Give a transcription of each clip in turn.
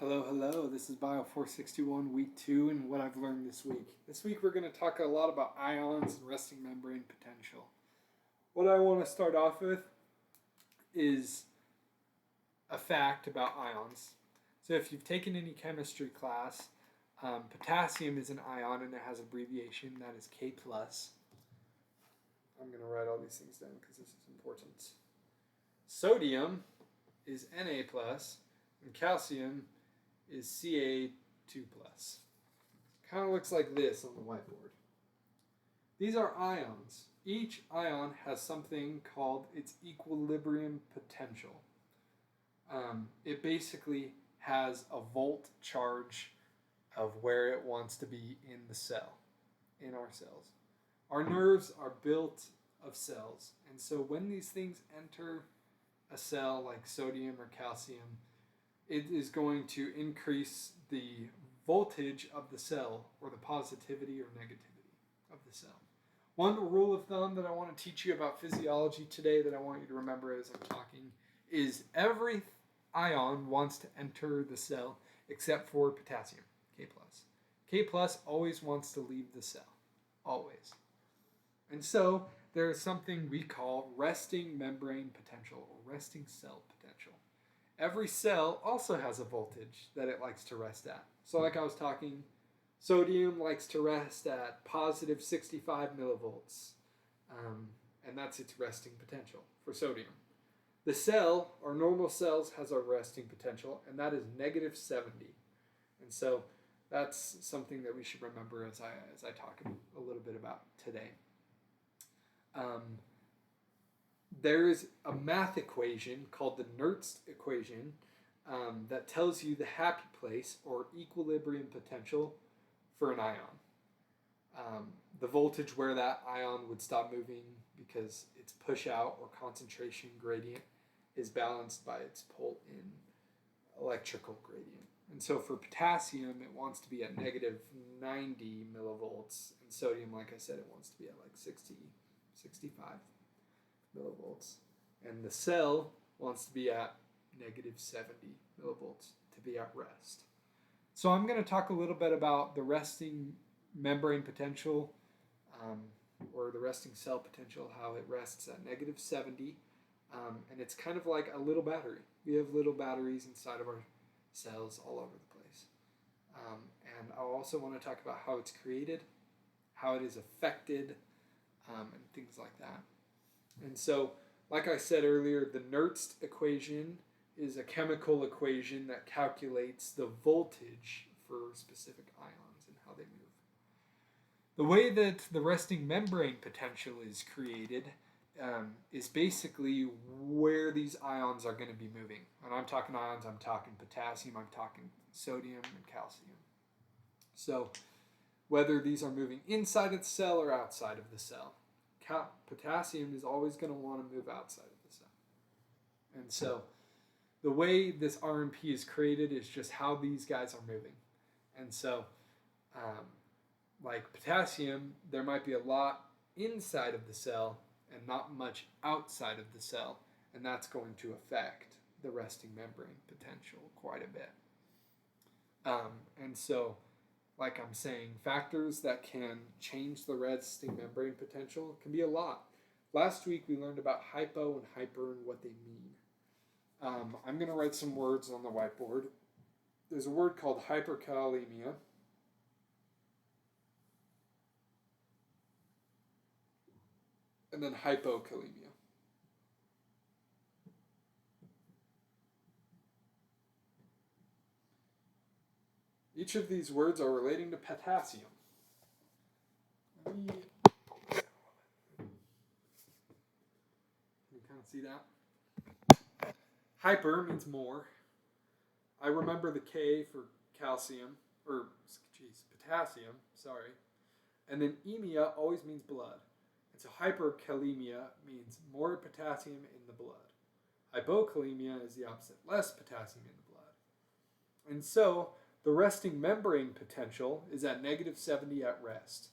Hello, hello. This is BIO461 week 2 and what I've learned this week. This week we're going to talk a lot about ions and resting membrane potential. What I want to start off with is a fact about ions. So if you've taken any chemistry class, potassium is an ion and it has an abbreviation that is K+. I'm going to write all these things down because this is important. Sodium is Na+, and calcium is Ca2+. Kind of looks like this on the whiteboard. These are ions. Each ion has something called its equilibrium potential. It basically has a volt charge of where it wants to be in the cell, in our cells. Our nerves are built of cells, and so when these things enter a cell like sodium or calcium, it is going to increase the voltage of the cell, or the positivity or negativity of the cell. One rule of thumb that I want to teach you about physiology today that I want you to remember as I'm talking is every ion wants to enter the cell except for potassium, K+. K+ always wants to leave the cell, always. And so there is something we call resting membrane potential or resting cell potential. Every cell also has a voltage that it likes to rest at. So like I was talking, sodium likes to rest at positive 65 millivolts, and that's its resting potential for sodium. The cell, or normal cells, has a resting potential, and that is negative 70. And so that's something that we should remember as I talk a little bit about today. There is a math equation called the Nernst equation that tells you the happy place or equilibrium potential for an ion. The voltage where that ion would stop moving because its push out or concentration gradient is balanced by its pull-in electrical gradient. And so for potassium, it wants to be at negative 90 millivolts, and sodium, like I said, it wants to be at like 60, 65 millivolts. And the cell wants to be at negative 70 millivolts to be at rest. So I'm going to talk a little bit about the resting membrane potential, or the resting cell potential, how it rests at negative 70. And it's kind of like a little battery. We have little batteries inside of our cells all over the place. And I also want to talk about how it's created, how it is affected, and things like that. And so, like I said earlier, the Nernst equation is a chemical equation that calculates the voltage for specific ions and how they move. The way that the resting membrane potential is created is basically where these ions are going to be moving. When I'm talking ions, I'm talking potassium, I'm talking sodium and calcium. So whether these are moving inside of the cell or outside of the cell, potassium is always going to want to move outside of the cell. And so the way this RMP is created is just how these guys are moving. And so like potassium, there might be a lot inside of the cell and not much outside of the cell, and that's going to affect the resting membrane potential quite a bit. And so, like I'm saying, factors that can change the resting membrane potential can be a lot. Last week we learned about hypo and hyper and what they mean. I'm going to write some words on the whiteboard. There's a word called hyperkalemia. And then hypokalemia. Each of these words are relating to potassium. Can you kind of see that? Hyper means more. I remember the K for calcium, potassium, sorry. And then emia always means blood. And so hyperkalemia means more potassium in the blood. Hypokalemia is the opposite, less potassium in the blood. And so the resting membrane potential is at negative 70 at rest.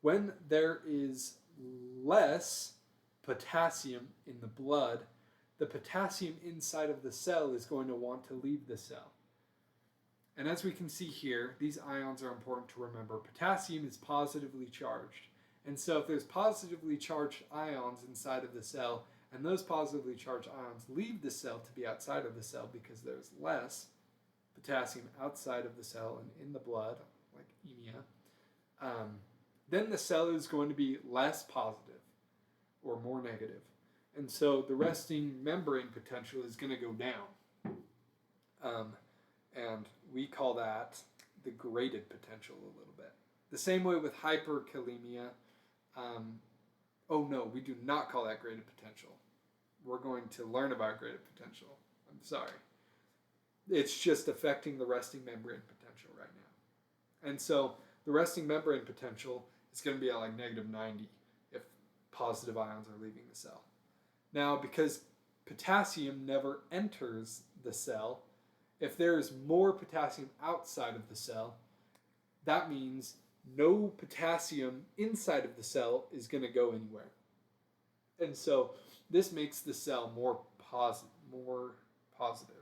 When there is less potassium in the blood, the potassium inside of the cell is going to want to leave the cell. And as we can see here, these ions are important to remember. Potassium is positively charged. And so if there's positively charged ions inside of the cell, and those positively charged ions leave the cell to be outside of the cell because there's less potassium outside of the cell and in the blood, like emia, then the cell is going to be less positive or more negative. And so the resting membrane potential is going to go down. And we call that the graded potential a little bit. The same way with hyperkalemia. We do not call that graded potential. We're going to learn about graded potential. I'm sorry. It's just affecting the resting membrane potential right now. And so the resting membrane potential is going to be at like -90 if positive ions are leaving the cell. Now, because potassium never enters the cell, if there is more potassium outside of the cell, that means no potassium inside of the cell is going to go anywhere. And so this makes the cell more positive.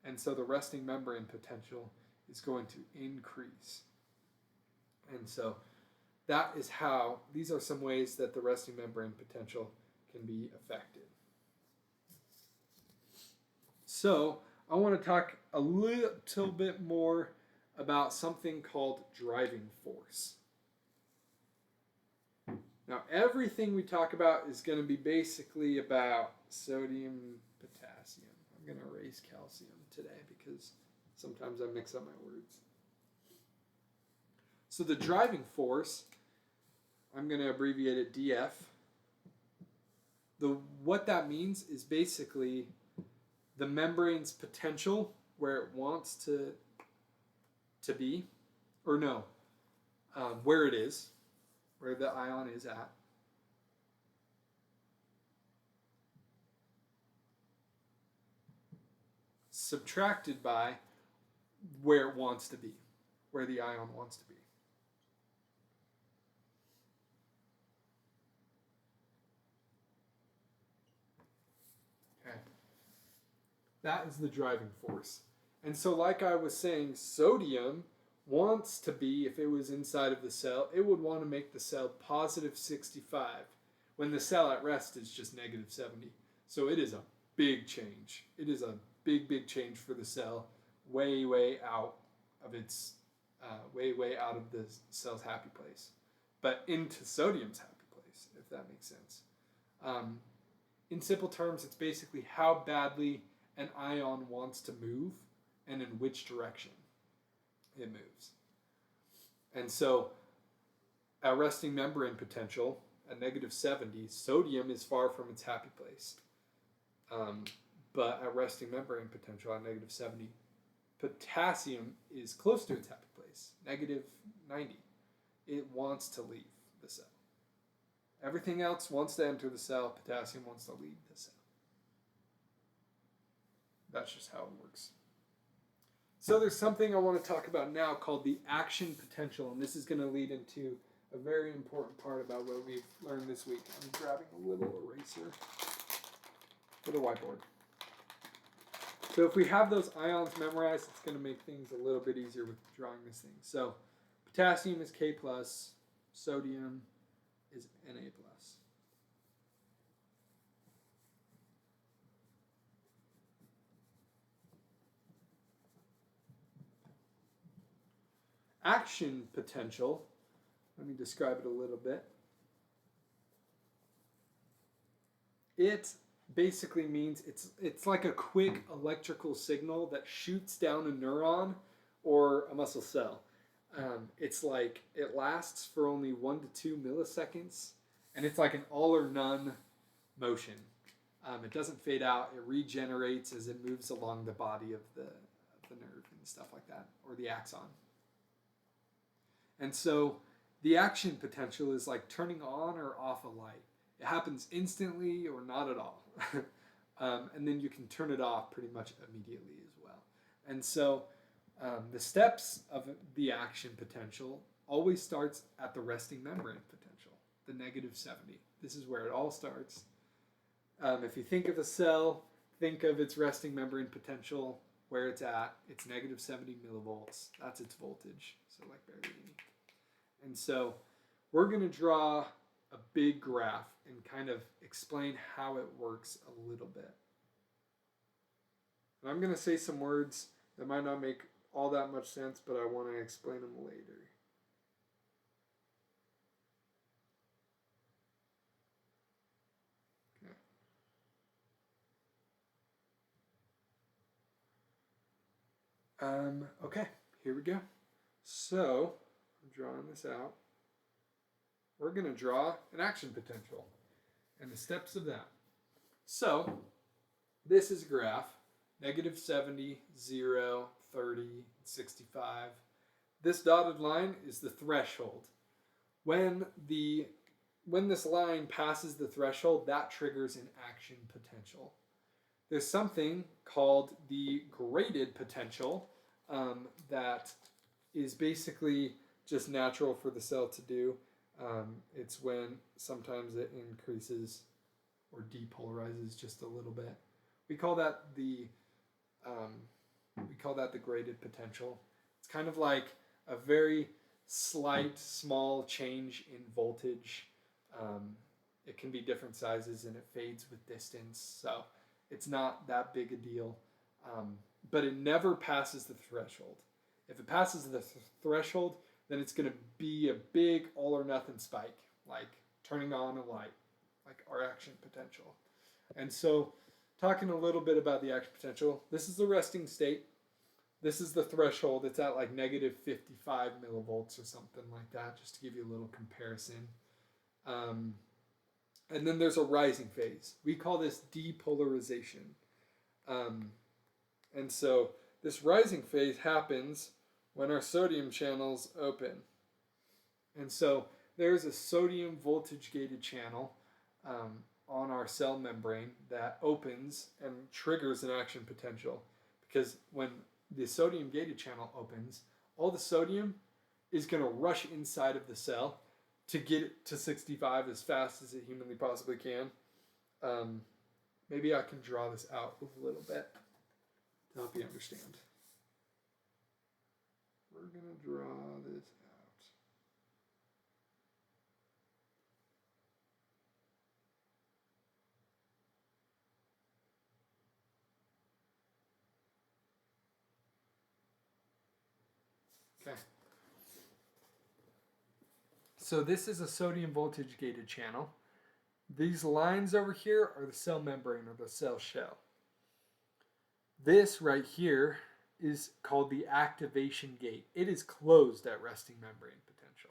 And so the resting membrane potential is going to increase. And so that is how, these are some ways that the resting membrane potential can be affected. So I want to talk a little bit more about something called driving force. Now, everything we talk about is going to be basically about sodium, potassium. I'm going to erase calcium today because sometimes I mix up my words. So the driving force, I'm going to abbreviate it DF. What that means is basically the membrane's potential where it wants to be, or no, where it is, where the ion is at, subtracted by where it wants to be, where the ion wants to be. Okay. That is the driving force. And so like I was saying, sodium wants to be, if it was inside of the cell, it would want to make the cell positive 65 when the cell at rest is just negative 70. So it is a big change. It is a big change for the cell, way out of its, way out of the cell's happy place, but into sodium's happy place, if that makes sense. In simple terms, it's basically how badly an ion wants to move and in which direction it moves. And so at resting membrane potential, at negative 70, sodium is far from its happy place. But at resting membrane potential at negative 70, potassium is close to its happy place, negative 90. It wants to leave the cell. Everything else wants to enter the cell, potassium wants to leave the cell. That's just how it works. So there's something I want to talk about now called the action potential, and this is going to lead into a very important part about what we've learned this week. I'm grabbing a little eraser for the whiteboard. So if we have those ions memorized, it's going to make things a little bit easier with drawing this thing. So potassium is K+, sodium is Na+. Action potential, let me describe it a little bit. It basically means it's like a quick electrical signal that shoots down a neuron or a muscle cell. It's like it lasts for only 1 to 2 milliseconds, and it's like an all or none motion. It doesn't fade out. It regenerates as it moves along the body of the nerve and stuff like that, or the axon. And so the action potential is like turning on or off a light. It happens instantly or not at all. And then you can turn it off pretty much immediately as well. And so the steps of the action potential always starts at the resting membrane potential, the negative 70. This is where it all starts. If you think of a cell, think of its resting membrane potential where it's at. It's negative 70 millivolts. That's its voltage. So like barely any. And so we're going to draw a big graph and kind of explain how it works a little bit. And I'm going to say some words that might not make all that much sense, but I want to explain them later. Okay, here we go. So, I'm drawing this out. We're going to draw an action potential and the steps of that. So, this is a graph, negative 70, 0, 30, 65. This dotted line is the threshold. When this line passes the threshold, that triggers an action potential. There's something called the graded potential that is basically just natural for the cell to do. It's when sometimes it increases or depolarizes just a little bit. We call that the graded potential. It's kind of like a very slight, small change in voltage. It can be different sizes and it fades with distance, so it's not that big a deal. But it never passes the threshold. If it passes the threshold, then it's going to be a big all or nothing spike, like turning on a light, like our action potential. And so, talking a little bit about the action potential, this is the resting state. This is the threshold. It's at like negative 55 millivolts or something like that, just to give you a little comparison. And then there's a rising phase. We call this depolarization. And so this rising phase happens when our sodium channels open. And so there's a sodium voltage gated channel on our cell membrane that opens and triggers an action potential. Because when the sodium gated channel opens, all the sodium is going to rush inside of the cell to get it to 65 as fast as it humanly possibly can. Maybe I can draw this out a little bit to help you understand. We're going to draw this out. Okay. So this is a sodium voltage gated channel. These lines over here are the cell membrane or the cell shell. This right here is called the activation gate. It is closed at resting membrane potential.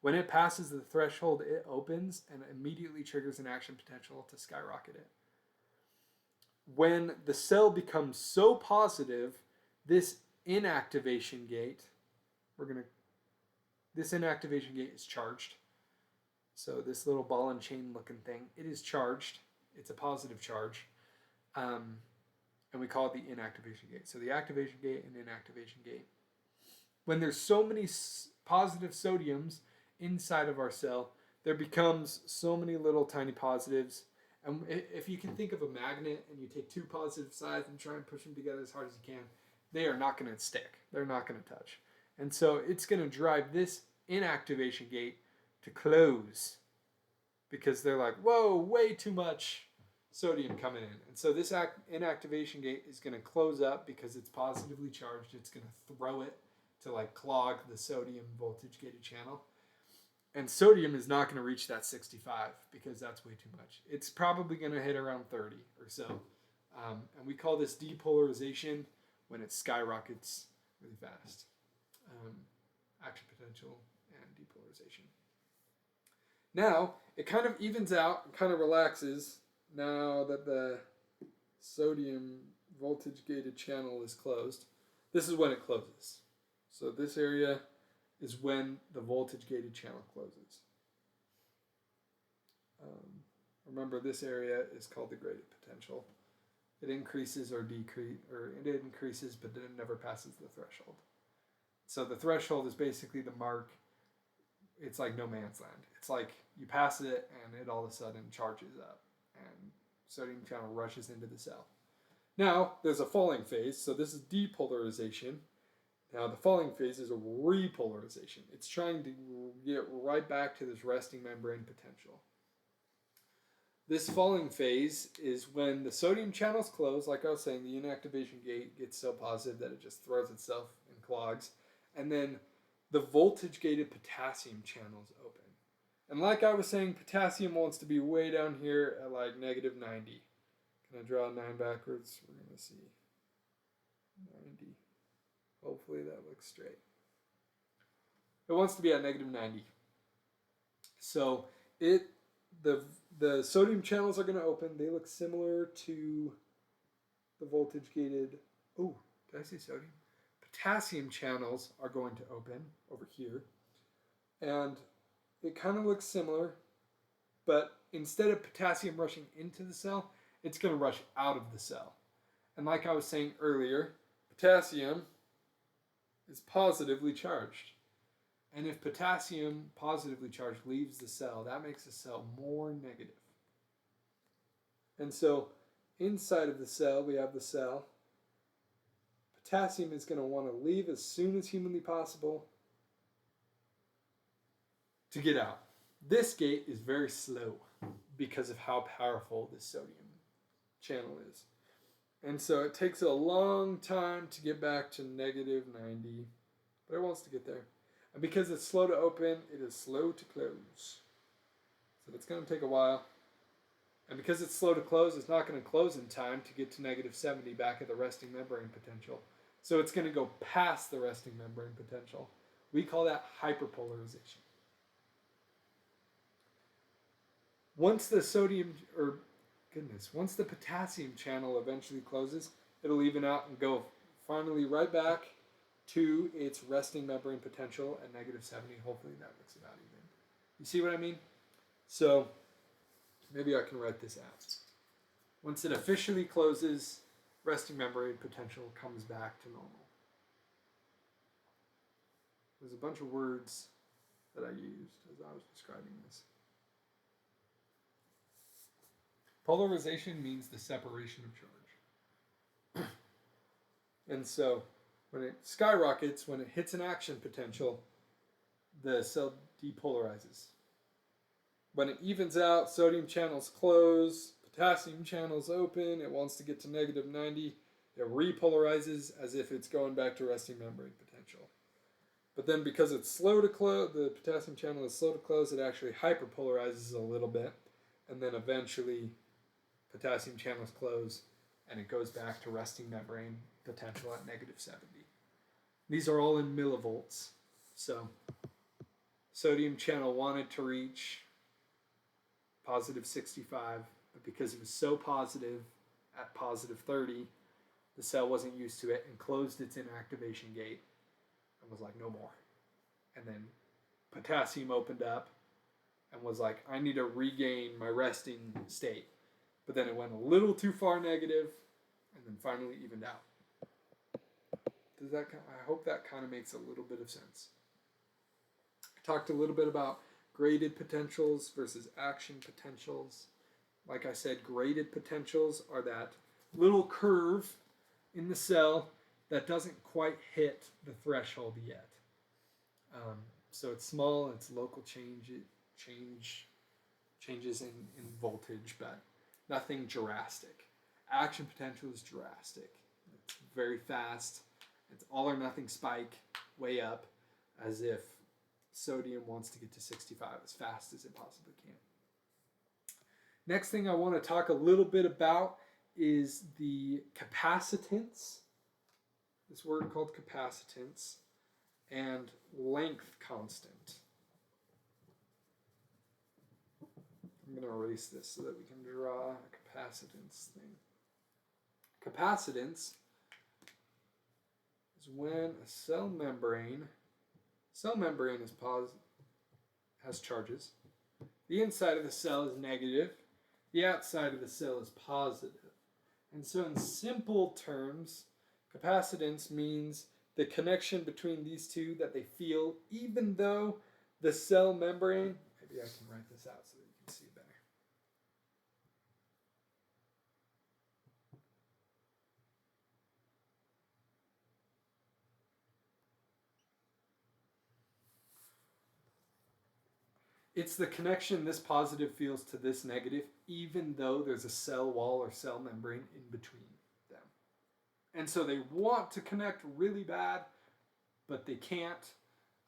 When it passes the threshold, it opens and immediately triggers an action potential to skyrocket it. When the cell becomes so positive, this inactivation gate, this inactivation gate is charged. So this little ball and chain looking thing, it is charged. It's a positive charge. And we call it the inactivation gate. So the activation gate and inactivation gate. When there's so many positive sodiums inside of our cell, there becomes so many little tiny positives. And if you can think of a magnet and you take two positive sides and try and push them together as hard as you can, they are not going to stick. They're not going to touch. And so it's going to drive this inactivation gate to close because they're like, whoa, way too much sodium coming in. And so this inactivation gate is going to close up because it's positively charged. It's going to throw it to like clog the sodium voltage gated channel. And sodium is not going to reach that 65 because that's way too much. It's probably going to hit around 30 or so. And we call this depolarization when it skyrockets really fast. Action potential and depolarization. Now, it kind of evens out and kind of relaxes now that the sodium voltage gated channel is closed. This is when it closes. So this area is when the voltage gated channel closes. Remember, this area is called the graded potential. It increases or decreases, or it increases, but then it never passes the threshold. So the threshold is basically the mark. It's like no man's land. It's like you pass it and it all of a sudden charges up and sodium channel rushes into the cell. Now, there's a falling phase, so this is depolarization. Now, the falling phase is a repolarization. It's trying to get right back to this resting membrane potential. This falling phase is when the sodium channels close, like I was saying, the inactivation gate gets so positive that it just throws itself and clogs. And then the voltage-gated potassium channels open. And like I was saying, potassium wants to be way down here at like negative 90. Can I draw a 9 backwards? We're going to see 90. Hopefully that looks straight. It wants to be at negative 90. So the sodium channels are going to open. They look similar to the voltage-gated. Oh, did I say sodium? Potassium channels are going to open over here. And it kind of looks similar, but instead of potassium rushing into the cell, it's going to rush out of the cell. And like I was saying earlier, potassium is positively charged. And if potassium positively charged leaves the cell, that makes the cell more negative. And so inside of the cell, we have the cell. Potassium is going to want to leave as soon as humanly possible to get out. This gate is very slow because of how powerful this sodium channel is. And so it takes a long time to get back to negative 90, but it wants to get there. And because it's slow to open, it is slow to close. So it's going to take a while. And because it's slow to close, it's not going to close in time to get to negative 70 back at the resting membrane potential. So it's going to go past the resting membrane potential. We call that hyperpolarization. Once the once the potassium channel eventually closes, it'll even out and go finally right back to its resting membrane potential at negative 70. Hopefully that looks about even. You see what I mean? So maybe I can write this out. Once it officially closes, resting membrane potential comes back to normal. There's a bunch of words that I used as I was describing this. Polarization means the separation of charge. And so when it skyrockets, when it hits an action potential, the cell depolarizes. When it evens out, sodium channels close, potassium channels open, it wants to get to negative 90, it repolarizes as if it's going back to resting membrane potential. But then because it's slow to close, the potassium channel is slow to close, it actually hyperpolarizes a little bit, and then eventually potassium channels close, and it goes back to resting membrane potential at negative 70. These are all in millivolts. So sodium channel wanted to reach positive 65, but because it was so positive at positive 30, the cell wasn't used to it and closed its inactivation gate and was like, no more. And then potassium opened up and was like, I need to regain my resting state. But then it went a little too far negative and then finally evened out. I hope that kind of makes a little bit of sense. I talked a little bit about graded potentials versus action potentials. Like I said, graded potentials are that little curve in the cell that doesn't quite hit the threshold yet. So it's small, it's local changes in voltage, but nothing drastic. Action potential is drastic. It's very fast. It's all or nothing spike way up, as if sodium wants to get to 65 as fast as it possibly can. Next thing I want to talk a little bit about is the capacitance, this word called capacitance, and length constant. I'm going to erase this so that we can draw a capacitance thing. Capacitance is when a cell membrane is has charges. The inside of the cell is negative. The outside of the cell is positive. And so in simple terms, capacitance means the connection between these two that they feel, even though the cell membrane, maybe I can write this out so that you can see better. It's the connection this positive feels to this negative, even though there's a cell wall or cell membrane in between them. And so they want to connect really bad, but they can't.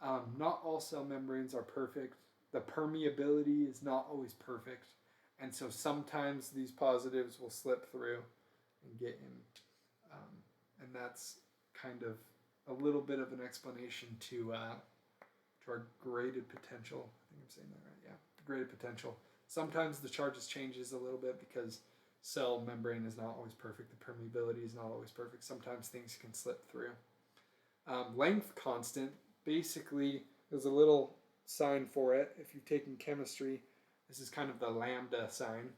Not all cell membranes are perfect. The permeability is not always perfect. And so sometimes these positives will slip through and get in. And that's kind of a little bit of an explanation to our graded potential. I think I'm saying that right. Yeah, graded potential. Sometimes the charges changes a little bit because cell membrane is not always perfect. The permeability is not always perfect. Sometimes things can slip through. Length constant, basically, there's a little sign for it. If you've taken chemistry, this is kind of the lambda sign.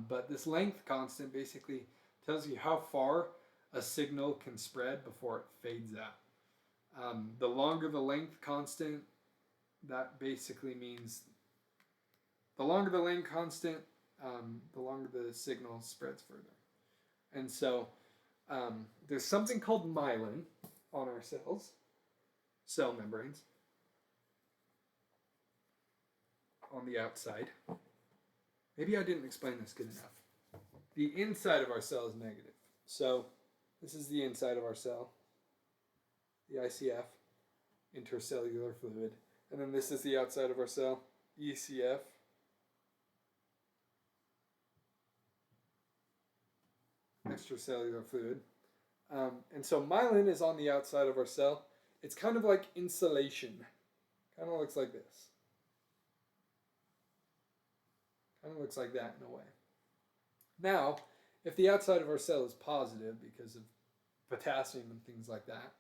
But this length constant basically tells you how far a signal can spread before it fades out. The longer the length constant, that basically means the longer the length constant, the longer the signal spreads further. And so there's something called myelin on our cells, cell membranes, on the outside. Maybe I didn't explain this good enough. The inside of our cell is negative. So this is the inside of our cell, the ICF, intercellular fluid. And then this is the outside of our cell, ECF. Extracellular fluid. And so myelin is on the outside of our cell. It's kind of like insulation. Kind of looks like this. Kind of looks like that in a way. Now, if the outside of our cell is positive because of potassium and things like that,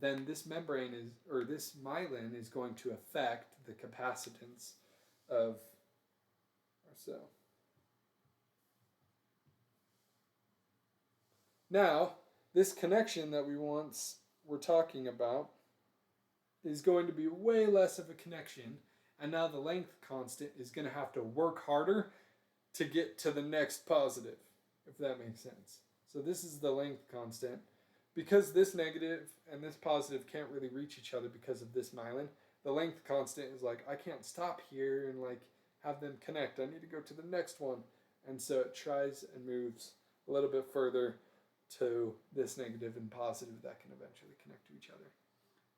then this membrane is, or this myelin is going to affect the capacitance of our cell. Now, this connection that we once were talking about is going to be way less of a connection, and now the length constant is going to have to work harder to get to the next positive, if that makes sense. So this is the length constant. Because this negative and this positive can't really reach each other because of this myelin, the length constant is like, I can't stop here and like have them connect. I need to go to the next one. And so it tries and moves a little bit further to this negative and positive that can eventually connect to each other.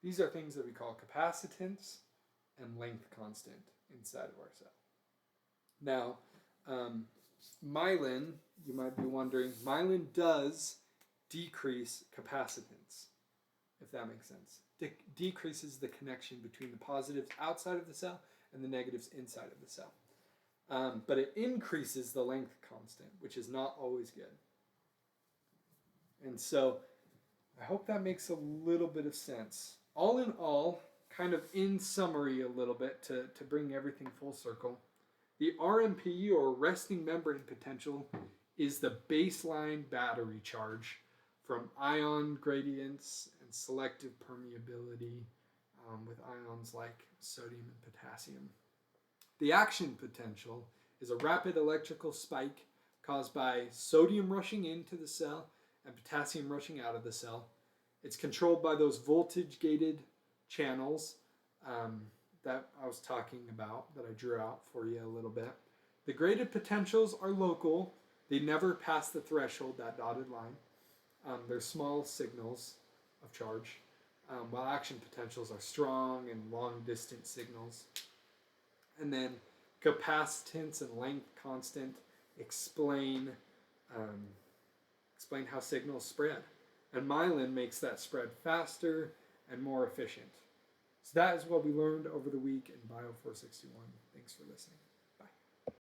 These are things that we call capacitance and length constant inside of our cell. Now, myelin, you might be wondering, myelin does decrease capacitance, if that makes sense. Decreases the connection between the positives outside of the cell and the negatives inside of the cell. But it increases the length constant, which is not always good. And so I hope that makes a little bit of sense. All in all, kind of in summary a little bit to bring everything full circle, the RMP, or resting membrane potential, is the baseline battery charge from ion gradients and selective permeability with ions like sodium and potassium. The action potential is a rapid electrical spike caused by sodium rushing into the cell and potassium rushing out of the cell. It's controlled by those voltage-gated channels that I was talking about, that I drew out for you a little bit. The graded potentials are local. They never pass the threshold, that dotted line. They're small signals of charge, while action potentials are strong and long-distance signals. And then capacitance and length constant explain how signals spread. And myelin makes that spread faster and more efficient. So that is what we learned over the week in BIO461. Thanks for listening.